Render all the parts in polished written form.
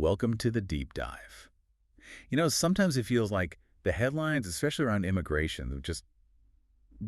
Welcome to the deep dive. Sometimes it feels like the headlines, especially around immigration, are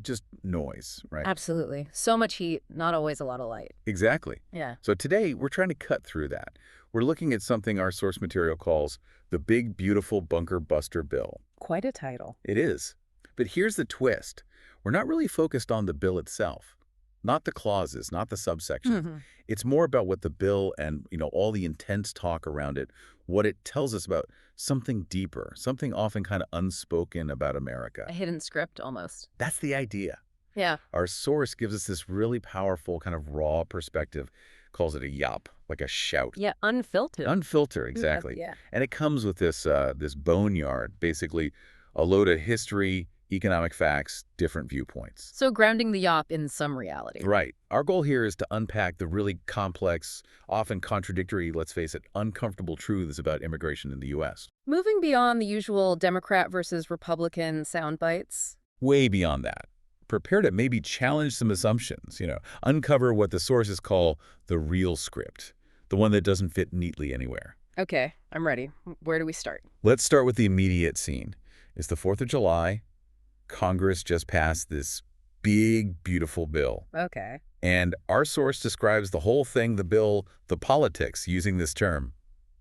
just noise, right? Absolutely. So much heat, not always a lot of light. Exactly. Yeah. So today, we're trying to cut through that. We're looking at something our source material calls the Big Beautiful Bunker Buster Bill. Quite a title. It is. But here's the twist. We're not really focused on the bill itself, not the clauses, not the subsections. It's more about what the bill and, all the intense talk around it, what it tells us about something deeper, something often kind of unspoken about America. A hidden script, almost. That's the idea. Yeah. Our source gives us this really powerful kind of raw perspective, calls it a yop, like a shout. Yeah, unfiltered. Unfiltered, exactly. Yeah. And it comes with this boneyard, basically a load of history, economic facts, different viewpoints. So grounding the yop in some reality. Right. Our goal here is to unpack the really complex, often contradictory, let's face it, uncomfortable truths about immigration in the U.S. Moving beyond the usual Democrat versus Republican sound bites. Way beyond that. Prepare to maybe challenge some assumptions, uncover what the sources call the real script, the one that doesn't fit neatly anywhere. Okay, I'm ready. Where do we start? Let's start with the immediate scene. It's the 4th of July. Congress just passed this big, beautiful bill. Okay. And our source describes the whole thing, the bill, the politics, using this term,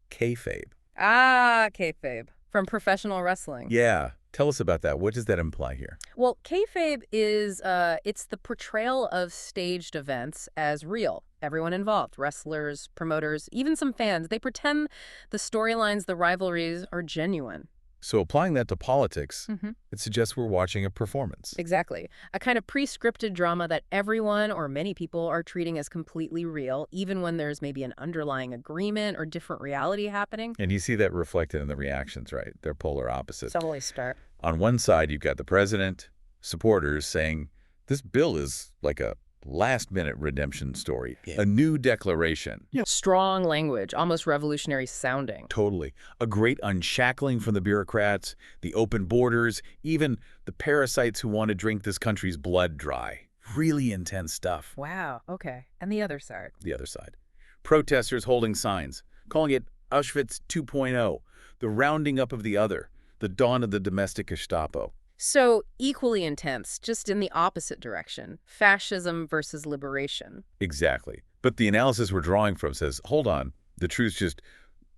kayfabe. Ah, kayfabe. From professional wrestling. Yeah. Tell us about that. What does that imply here? Well, kayfabe is, it's the portrayal of staged events as real. Everyone involved, wrestlers, promoters, even some fans, they pretend the storylines, the rivalries are genuine. So applying that to politics, it suggests we're watching a performance. Exactly. A kind of pre-scripted drama that everyone or many people are treating as completely real, even when there's maybe an underlying agreement or different reality happening. And you see that reflected in the reactions, right? They're polar opposites. It's always stark. On one side, you've got the president, supporters saying, this bill is like a last-minute redemption story, a new declaration. Strong language, almost revolutionary sounding. Totally. A great unshackling from the bureaucrats, the open borders, even the parasites who want to drink this country's blood dry. Really intense stuff. Wow. Okay. And the other side? The other side. Protesters holding signs, calling it Auschwitz 2.0, the rounding up of the other, the dawn of the domestic Gestapo. So equally intense, just in the opposite direction. Fascism versus liberation. Exactly. But the analysis we're drawing from says, hold on, the truth just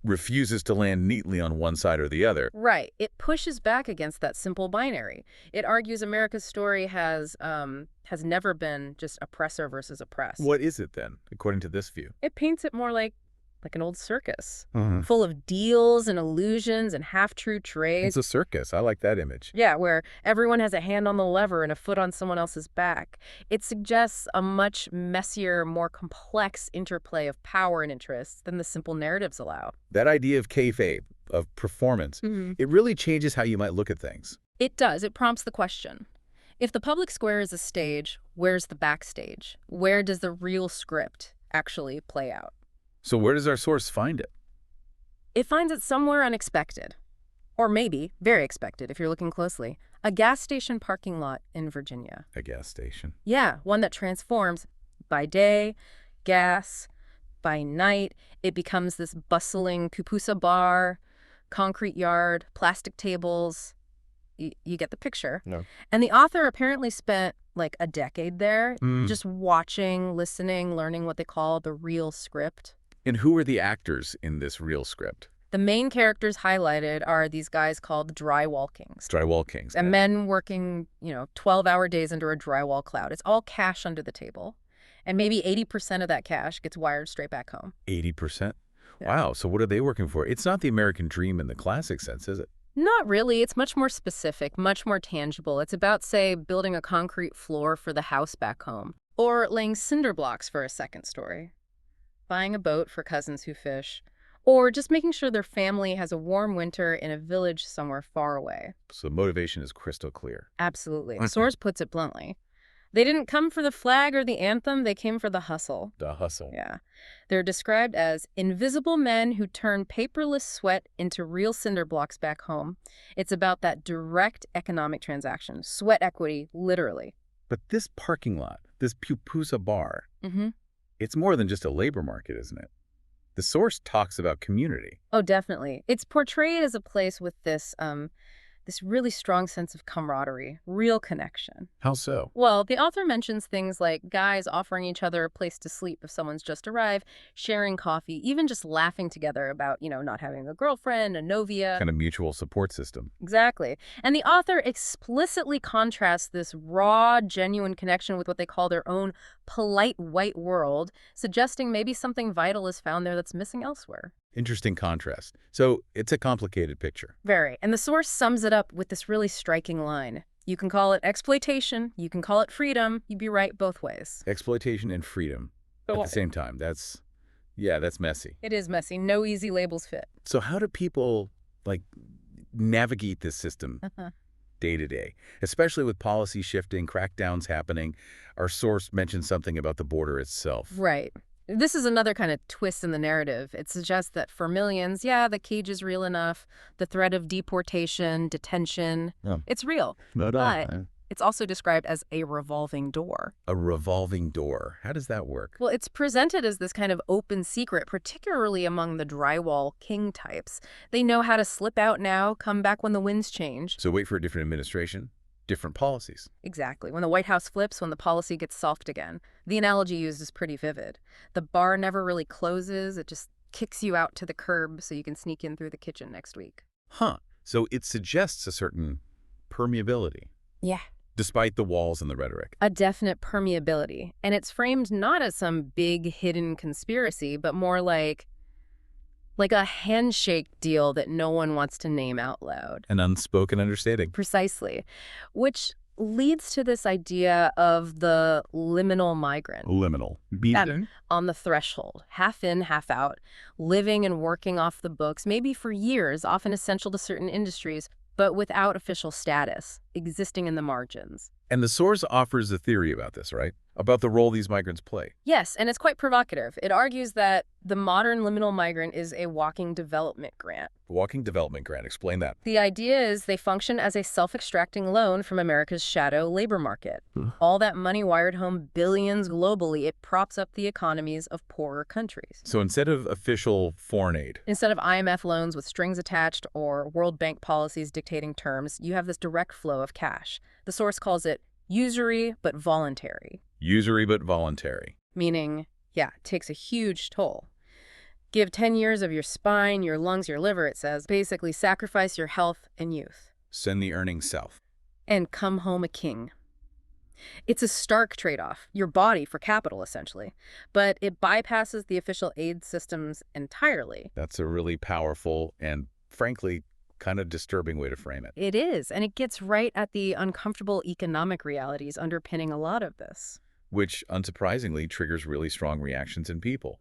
refuses to land neatly on one side or the other. Right. It pushes back against that simple binary. It argues America's story has never been just oppressor versus oppressed. What is it then, according to this view? It paints it more like an old circus, full of deals and illusions and half-true trades. It's a circus. I like that image. Yeah, where everyone has a hand on the lever and a foot on someone else's back. It suggests a much messier, more complex interplay of power and interests than the simple narratives allow. That idea of kayfabe, of performance, it really changes how you might look at things. It does. It prompts the question. If the public square is a stage, where's the backstage? Where does the real script actually play out? So where does our source find it? It finds it somewhere unexpected. Or maybe very expected if you're looking closely. A gas station parking lot in Virginia. A gas station. Yeah, one that transforms by day, gas, by night. It becomes this bustling pupusa bar, concrete yard, plastic tables. You get the picture. No. And the author apparently spent like a decade there, just watching, listening, learning what they call the real script. And who are the actors in this real script? The main characters highlighted are these guys called the drywall kings. Drywall kings. And men working, 12-hour days under a drywall cloud. It's all cash under the table. And maybe 80% of that cash gets wired straight back home. 80%? Yeah. Wow, so what are they working for? It's not the American dream in the classic sense, is it? Not really. It's much more specific, much more tangible. It's about, say, building a concrete floor for the house back home. Or laying cinder blocks for a second story. Buying a boat for cousins who fish. Or just making sure their family has a warm winter in a village somewhere far away. So the motivation is crystal clear. Absolutely. The source puts it bluntly. They didn't come for the flag or the anthem, they came for the hustle. The hustle. Yeah. They're described as invisible men who turn paperless sweat into real cinder blocks back home. It's about that direct economic transaction, sweat equity, literally. But this parking lot, this pupusa bar, it's more than just a labor market, isn't it? The source talks about community. Oh, definitely. It's portrayed as a place with this really strong sense of camaraderie, real connection. How so? Well, the author mentions things like guys offering each other a place to sleep if someone's just arrived, sharing coffee, even just laughing together about, not having a girlfriend, a novia. Kind of mutual support system. Exactly. And the author explicitly contrasts this raw, genuine connection with what they call their own polite white world, suggesting maybe something vital is found there that's missing elsewhere. Interesting contrast. So it's a complicated picture. Very. And the source sums it up with this really striking line. You can call it exploitation, you can call it freedom, you'd be right both ways. Exploitation and freedom at the same time. That's messy. It is messy. No easy labels fit. So how do people, navigate this system day to day, especially with policy shifting, crackdowns happening? Our source mentioned something about the border itself. Right. This is another kind of twist in the narrative. It suggests that for millions, the cage is real enough. The threat of deportation, detention, it's real. But it's also described as a revolving door. A revolving door. How does that work? Well, it's presented as this kind of open secret, particularly among the drywall king types. They know how to slip out now, come back when the winds change. So wait for a different administration, different policies. Exactly. When the White House flips, when the policy gets soft again. The analogy used is pretty vivid. The bar never really closes. It just kicks you out to the curb so you can sneak in through the kitchen next week. Huh. So it suggests a certain permeability. Yeah. Despite the walls and the rhetoric. A definite permeability. And it's framed not as some big hidden conspiracy, but more like a handshake deal that no one wants to name out loud. An unspoken understanding. Precisely. Which leads to this idea of the liminal migrant. Liminal. On the threshold, half in, half out, living and working off the books, maybe for years, often essential to certain industries, but without official status, existing in the margins. And the source offers a theory about this, right? About the role these migrants play. Yes, and it's quite provocative. It argues that the modern liminal migrant is a walking development grant. Walking development grant. Explain that. The idea is they function as a self-extracting loan from America's shadow labor market. All that money wired home billions globally, it props up the economies of poorer countries. So instead of official foreign aid. Instead of IMF loans with strings attached or World Bank policies dictating terms, you have this direct flow of cash. The source calls it usury but voluntary. Usury but voluntary. Meaning, it takes a huge toll. Give 10 years of your spine, your lungs, your liver, it says. Basically sacrifice your health and youth. Send the earnings south. And come home a king. It's a stark trade-off, your body for capital, essentially. But it bypasses the official aid systems entirely. That's a really powerful and, frankly, kind of disturbing way to frame it. It is, and it gets right at the uncomfortable economic realities underpinning a lot of this. Which, unsurprisingly, triggers really strong reactions in people.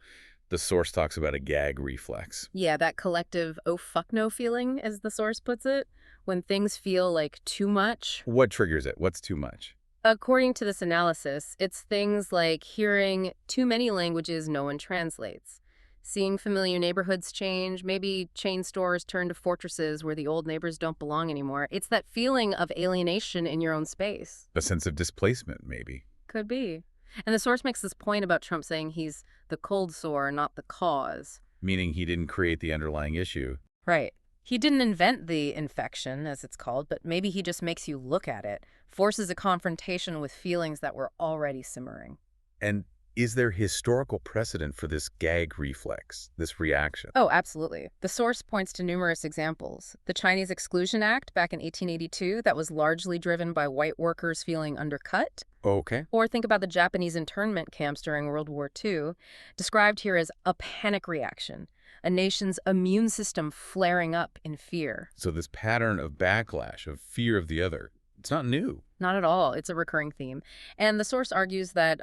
The source talks about a gag reflex. Yeah, that collective oh fuck no feeling, as the source puts it, when things feel like too much. What triggers it? What's too much? According to this analysis, it's things like hearing too many languages no one translates, seeing familiar neighborhoods change, maybe chain stores turn to fortresses where the old neighbors don't belong anymore. It's that feeling of alienation in your own space. A sense of displacement, maybe. Could be. And the source makes this point about Trump saying he's the cold sore, not the cause. Meaning he didn't create the underlying issue. Right. He didn't invent the infection, as it's called, but maybe he just makes you look at it, forces a confrontation with feelings that were already simmering. And is there historical precedent for this gag reflex, this reaction? Oh, absolutely. The source points to numerous examples. The Chinese Exclusion Act back in 1882 that was largely driven by white workers feeling undercut. Okay. Or think about the Japanese internment camps during World War II, described here as a panic reaction, a nation's immune system flaring up in fear. So this pattern of backlash, of fear of the other, it's not new. Not at all. It's a recurring theme. And the source argues that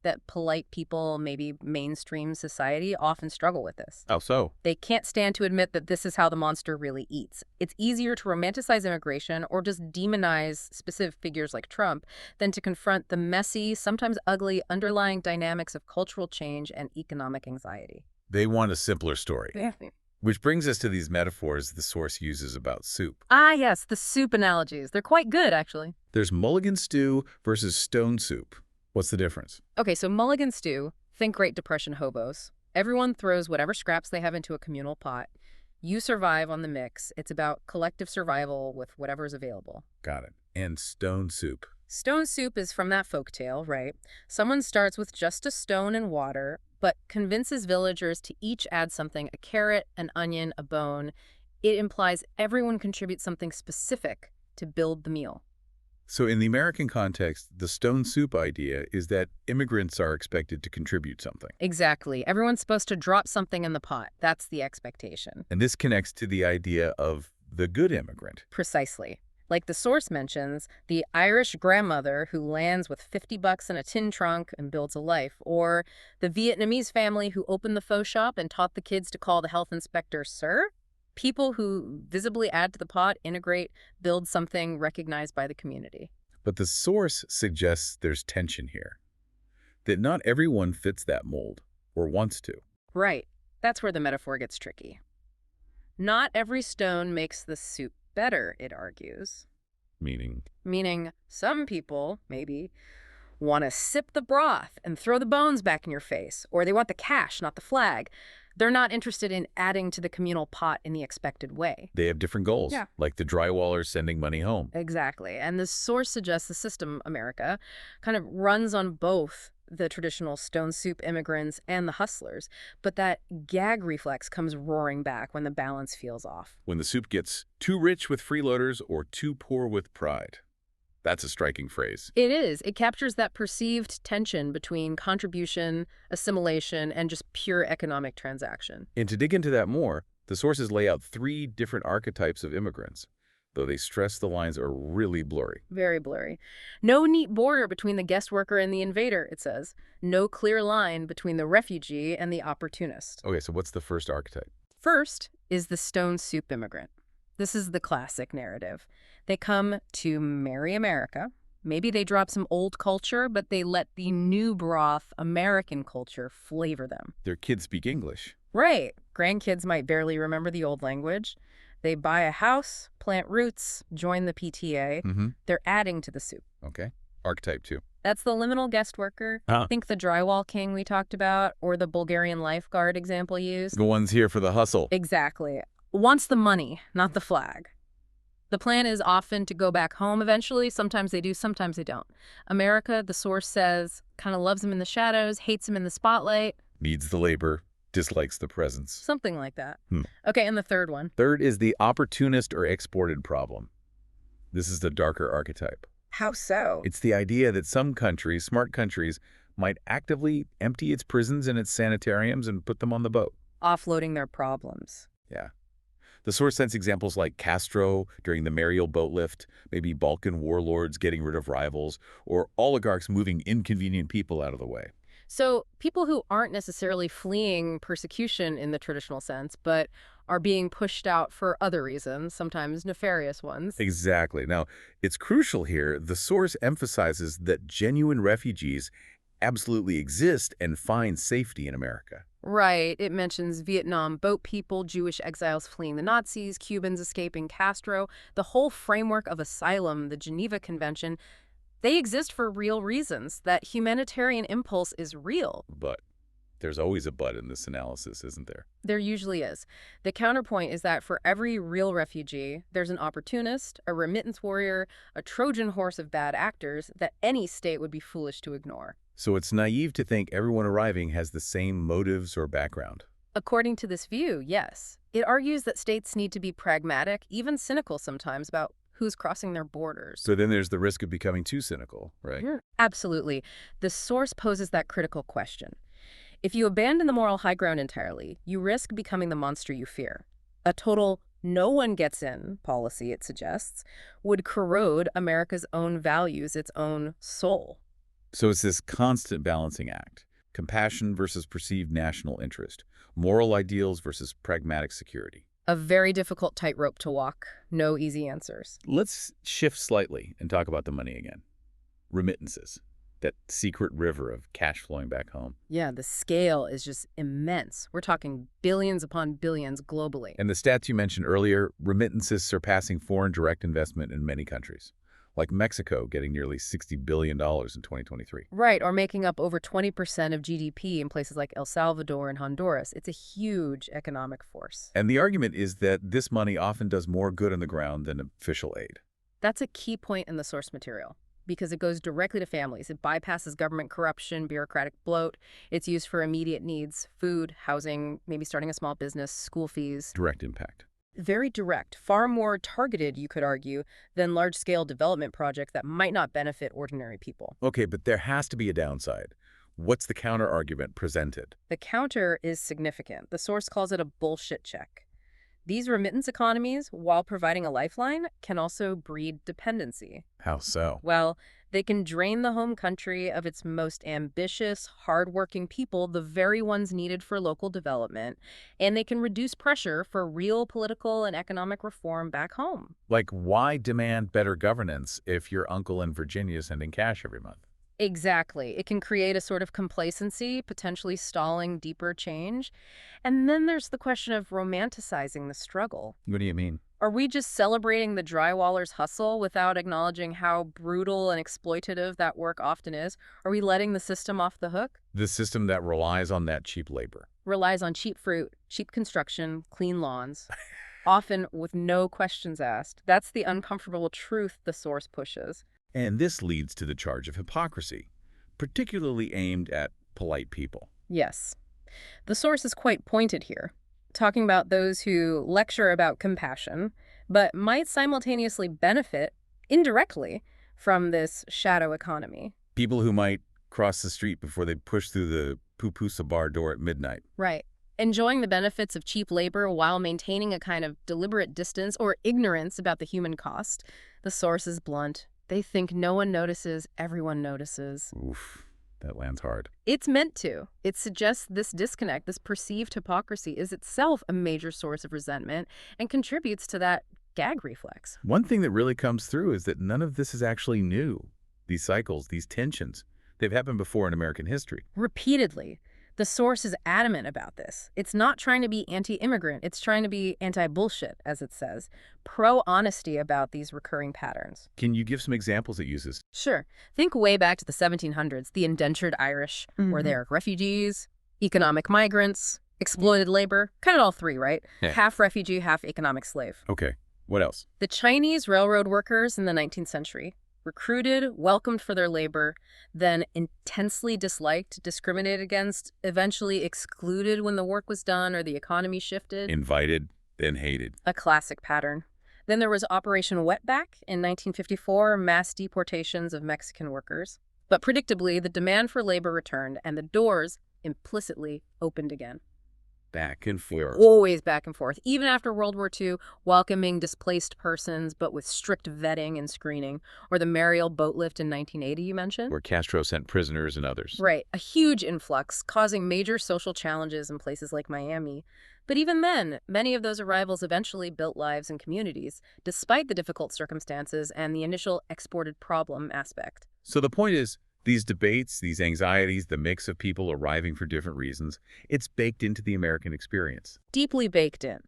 that polite people, maybe mainstream society, often struggle with this. How so? They can't stand to admit that this is how the monster really eats. It's easier to romanticize immigration or just demonize specific figures like Trump than to confront the messy, sometimes ugly, underlying dynamics of cultural change and economic anxiety. They want a simpler story. Yeah. Which brings us to these metaphors the source uses about soup. Ah, yes, the soup analogies. They're quite good, actually. There's mulligan stew versus stone soup. What's the difference? Okay, so mulligan stew, think Great Depression hobos. Everyone throws whatever scraps they have into a communal pot. You survive on the mix. It's about collective survival with whatever's available. Got it. And stone soup. Stone soup is from that folktale, right? Someone starts with just a stone and water, but convinces villagers to each add something, a carrot, an onion, a bone. It implies everyone contributes something specific to build the meal. So in the American context, the stone soup idea is that immigrants are expected to contribute something. Exactly. Everyone's supposed to drop something in the pot. That's the expectation. And this connects to the idea of the good immigrant. Precisely. Like the source mentions, the Irish grandmother who lands with $50 in a tin trunk and builds a life, or the Vietnamese family who opened the pho shop and taught the kids to call the health inspector sir. People who visibly add to the pot, integrate, build something recognized by the community. But the source suggests there's tension here, that not everyone fits that mold or wants to. Right. That's where the metaphor gets tricky. Not every stone makes the soup better, it argues. Meaning? Meaning some people, maybe, want to sip the broth and throw the bones back in your face, or they want the cash, not the flag. They're not interested in adding to the communal pot in the expected way. They have different goals, like the drywallers sending money home. Exactly. And the source suggests the system, America, kind of runs on both the traditional stone soup immigrants and the hustlers. But that gag reflex comes roaring back when the balance feels off. When the soup gets too rich with freeloaders or too poor with pride. That's a striking phrase. It is. It captures that perceived tension between contribution, assimilation, and just pure economic transaction. And to dig into that more, the sources lay out 3 different archetypes of immigrants, though they stress the lines are really blurry. Very blurry. No neat border between the guest worker and the invader, it says. No clear line between the refugee and the opportunist. Okay, so what's the first archetype? First is the stone soup immigrant. This is the classic narrative. They come to marry America. Maybe they drop some old culture, but they let the new broth American culture flavor them. Their kids speak English. Right. Grandkids might barely remember the old language. They buy a house, plant roots, join the PTA. They're adding to the soup. Okay. Archetype 2. That's the liminal guest worker. Think the drywall king we talked about, or the Bulgarian lifeguard example used. The one's here for the hustle. Exactly. Wants the money, not the flag. The plan is often to go back home eventually. Sometimes they do, sometimes they don't. America, the source says, kind of loves him in the shadows, hates him in the spotlight. Needs the labor, dislikes the presence. Something like that. Okay, and the third one. Third is the opportunist or exported problem. This is the darker archetype. How so? It's the idea that some countries, smart countries, might actively empty its prisons and its sanitariums and put them on the boat. Offloading their problems. Yeah. The source cites examples like Castro during the Mariel boat lift, maybe Balkan warlords getting rid of rivals, or oligarchs moving inconvenient people out of the way. So people who aren't necessarily fleeing persecution in the traditional sense, but are being pushed out for other reasons, sometimes nefarious ones. Exactly. Now, it's crucial here. The source emphasizes that genuine refugees absolutely exist and find safety in America. Right. It mentions Vietnam boat people, Jewish exiles fleeing the Nazis, Cubans escaping Castro. The whole framework of asylum, the Geneva Convention, they exist for real reasons. That humanitarian impulse is real. But there's always a but in this analysis, isn't there? There usually is. The counterpoint is that for every real refugee, there's an opportunist, a remittance warrior, a Trojan horse of bad actors that any state would be foolish to ignore. So it's naive to think everyone arriving has the same motives or background. According to this view, yes. It argues that states need to be pragmatic, even cynical sometimes, about who's crossing their borders. So then there's the risk of becoming too cynical, right? Absolutely. The source poses that critical question. If you abandon the moral high ground entirely, you risk becoming the monster you fear. A total no one gets in policy, it suggests, would corrode America's own values, its own soul. So it's this constant balancing act. Compassion versus perceived national interest. Moral ideals versus pragmatic security. A very difficult tightrope to walk. No easy answers. Let's shift slightly and talk about the money again. Remittances. That secret river of cash flowing back home. Yeah, the scale is just immense. We're talking billions upon billions globally. And the stats you mentioned earlier, remittances surpassing foreign direct investment in many countries, like Mexico getting nearly $60 billion in 2023. Right, or making up over 20% of GDP in places like El Salvador and Honduras. It's a huge economic force. And the argument is that this money often does more good on the ground than official aid. That's a key point in the source material, because it goes directly to families. It bypasses government corruption, bureaucratic bloat. It's used for immediate needs, food, housing, maybe starting a small business, school fees. Direct impact. Very direct, far more targeted, you could argue, than large-scale development projects that might not benefit ordinary people. Okay, but there has to be a downside. What's the counter-argument presented? The counter is significant. The source calls it a bullshit check. These remittance economies, while providing a lifeline, can also breed dependency. How so? Well, they can drain the home country of its most ambitious, hardworking people, the very ones needed for local development, and they can reduce pressure for real political and economic reform back home. Like, why demand better governance if your uncle in Virginia is sending cash every month? Exactly. It can create a sort of complacency, potentially stalling deeper change. And then there's the question of romanticizing the struggle. What do you mean? Are we just celebrating the drywaller's hustle without acknowledging how brutal and exploitative that work often is? Are we letting the system off the hook? The system that relies on that cheap labor. Relies on cheap fruit, cheap construction, clean lawns, often with no questions asked. That's the uncomfortable truth the source pushes. And this leads to the charge of hypocrisy, particularly aimed at polite people. Yes. The source is quite pointed here, talking about those who lecture about compassion, but might simultaneously benefit, indirectly, from this shadow economy. People who might cross the street before they push through the pupusa bar door at midnight. Right. Enjoying the benefits of cheap labor while maintaining a kind of deliberate distance or ignorance about the human cost. The source is blunt. They think no one notices, everyone notices. Oof, that lands hard. It's meant to. It suggests this disconnect, this perceived hypocrisy, is itself a major source of resentment and contributes to that gag reflex. One thing that really comes through is that none of this is actually new. These cycles, these tensions, they've happened before in American history. Repeatedly. The source is adamant about this. It's not trying to be anti-immigrant. It's trying to be anti-bullshit, as it says. Pro-honesty about these recurring patterns. Can you give some examples it uses? Sure. Think way back to the 1700s. The indentured Irish were there. Refugees, economic migrants, exploited labor. Kind of all three, right? Yeah. Half refugee, half economic slave. Okay. What else? The Chinese railroad workers in the 19th century. Recruited, welcomed for their labor, then intensely disliked, discriminated against, eventually excluded when the work was done or the economy shifted. Invited, then hated. A classic pattern. Then there was Operation Wetback in 1954, mass deportations of Mexican workers. But predictably, the demand for labor returned and the doors implicitly opened again. Back and forth. Always back and forth. Even after World War II, welcoming displaced persons, but with strict vetting and screening. Or the Mariel boat lift in 1980 you mentioned. Where Castro sent prisoners and others. Right. A huge influx, causing major social challenges in places like Miami. But even then, many of those arrivals eventually built lives and communities, despite the difficult circumstances and the initial exported problem aspect. So the point is, these debates, these anxieties, the mix of people arriving for different reasons, it's baked into the American experience. Deeply baked in.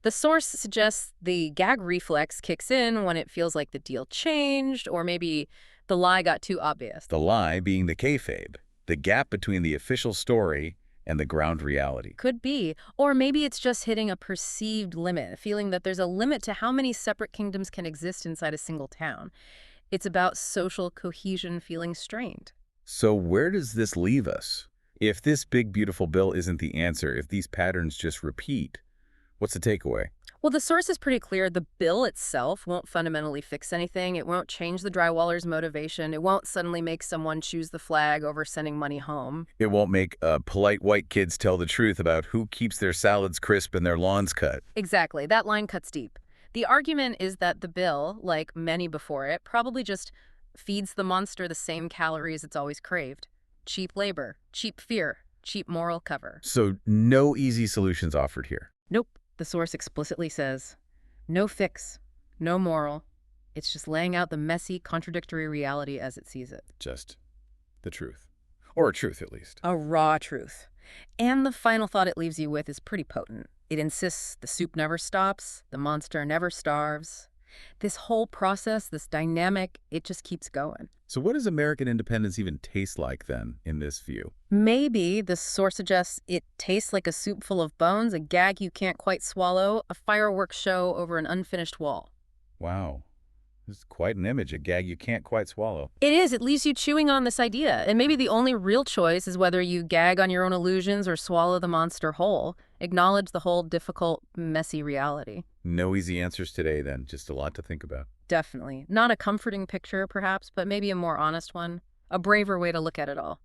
The source suggests the gag reflex kicks in when it feels like the deal changed, or maybe the lie got too obvious. The lie being the kayfabe, the gap between the official story and the ground reality. Could be. Or maybe it's just hitting a perceived limit, a feeling that there's a limit to how many separate kingdoms can exist inside a single town. It's about social cohesion feeling strained. So where does this leave us? If this big, beautiful bill isn't the answer, if these patterns just repeat, what's the takeaway? Well, the source is pretty clear. The bill itself won't fundamentally fix anything. It won't change the drywaller's motivation. It won't suddenly make someone choose the flag over sending money home. It won't make polite white kids tell the truth about who keeps their salads crisp and their lawns cut. Exactly. That line cuts deep. The argument is that the bill, like many before it, probably just feeds the monster the same calories it's always craved. Cheap labor, cheap fear, cheap moral cover. So no easy solutions offered here. Nope. The source explicitly says, no fix, no moral. It's just laying out the messy, contradictory reality as it sees it. Just the truth. Or a truth, at least. A raw truth. And the final thought it leaves you with is pretty potent. It insists the soup never stops, the monster never starves. This whole process, this dynamic, it just keeps going. So what does American independence even taste like then, in this view? Maybe this source suggests it tastes like a soup full of bones, a gag you can't quite swallow, a fireworks show over an unfinished wall. Wow. This is quite an image, a gag you can't quite swallow. It is. It leaves you chewing on this idea. And maybe the only real choice is whether you gag on your own illusions or swallow the monster whole. Acknowledge the whole difficult, messy reality. No easy answers today, then. Just a lot to think about. Definitely. Not a comforting picture, perhaps, but maybe a more honest one. A braver way to look at it all.